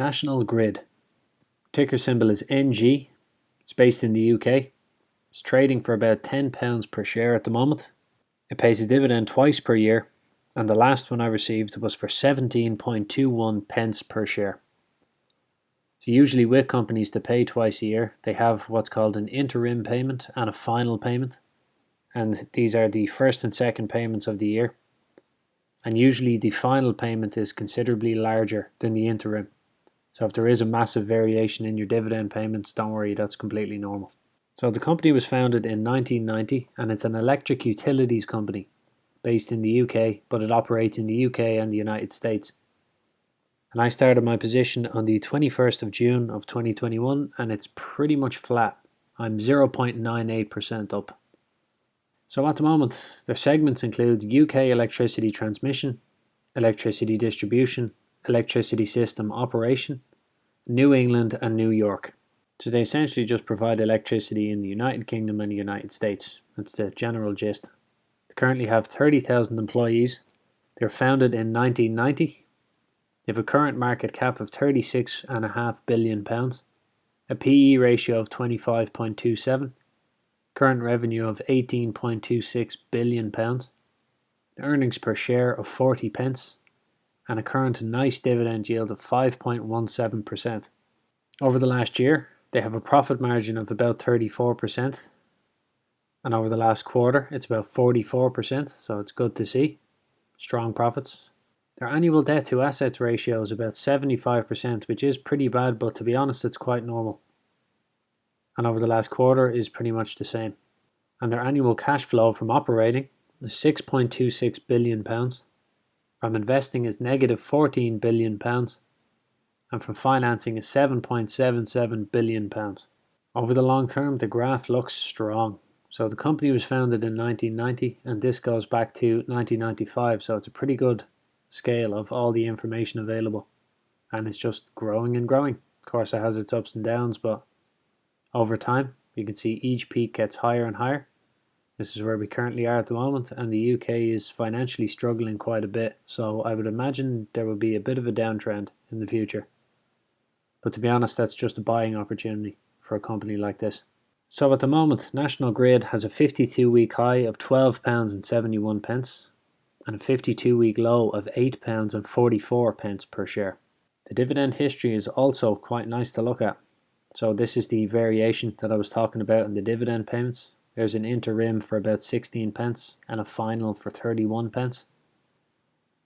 National Grid. Ticker symbol is NG. It's based in the UK. It's trading for about £10 per share at the moment. It pays a dividend twice per year, and the last one I received was for 17.21 pence per share. So usually with companies that pay twice a year, they have what's called an interim payment and a final payment. And these are the first and second payments of the year. And usually the final payment is considerably larger than the interim. So if there is a massive variation in your dividend payments, don't worry, that's completely normal. So the company was founded in 1990 and it's an electric utilities company based in the UK, but it operates in the UK and the United States. And I started my position on the 21st of June of 2021 and it's pretty much flat. I'm 0.98% up. So at the moment, their segments include UK electricity transmission, electricity distribution, electricity system operation, New England and New York. So they essentially just provide electricity in the United Kingdom and the United States. That's the general gist. They currently have 30,000 employees. They were founded in 1990. They have a current market cap of £36.5 billion, a PE ratio of 25.27, current revenue of £18.26 billion, earnings per share of 40 pence, and a current nice dividend yield of 5.17%. Over the last year, they have a profit margin of about 34%, and over the last quarter, it's about 44%, so it's good to see. Strong profits. Their annual debt to assets ratio is about 75%, which is pretty bad, but to be honest, it's quite normal. And over the last quarter is pretty much the same. And their annual cash flow from operating is £6.26 billion. From investing is negative £14 billion. And from financing is £7.77 billion. Over the long term, the graph looks strong. So the company was founded in 1990 and this goes back to 1995, so it's a pretty good scale of all the information available. And it's just growing and growing. Of course, it has its ups and downs, but over time, you can see each peak gets higher and higher. This is where we currently are at the moment, and the UK is financially struggling quite a bit, so I would imagine there will be a bit of a downtrend in the future. But to be honest, that's just a buying opportunity for a company like this. So at the moment, National Grid has a 52-week high of £12.71 and a 52-week low of £8.44 per share. The dividend history is also quite nice to look at. So this is the variation that I was talking about in the dividend payments. There's an interim for about 16 pence and a final for 31 pence.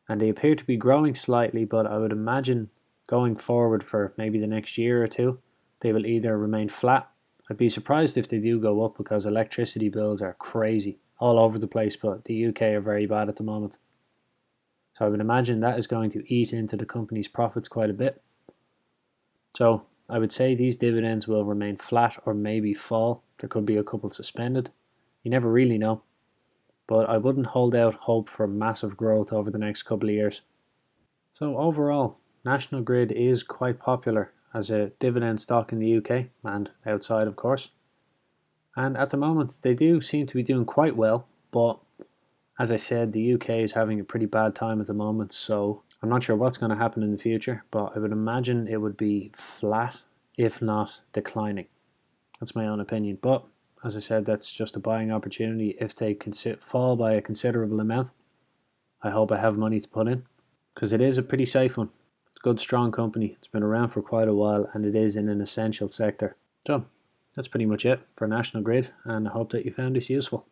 And they appear to be growing slightly, but I would imagine going forward for maybe the next year or two, they will either remain flat. I'd be surprised if they do go up because electricity bills are crazy all over the place, but the UK are very bad at the moment. So I would imagine that is going to eat into the company's profits quite a bit. So I would say these dividends will remain flat or maybe fall. There could be a couple suspended. You never really know. But I wouldn't hold out hope for massive growth over the next couple of years. So overall, National Grid is quite popular as a dividend stock in the UK and outside, of course. And at the moment, they do seem to be doing quite well, but as I said, the UK is having a pretty bad time at the moment, so I'm not sure what's going to happen in the future, but I would imagine it would be flat, if not declining. That's my own opinion, but as I said, that's just a buying opportunity. If they fall by a considerable amount, I hope I have money to put in, because it is a pretty safe one. It's a good, strong company. It's been around for quite a while, and it is in an essential sector. So that's pretty much it for National Grid, and I hope that you found this useful.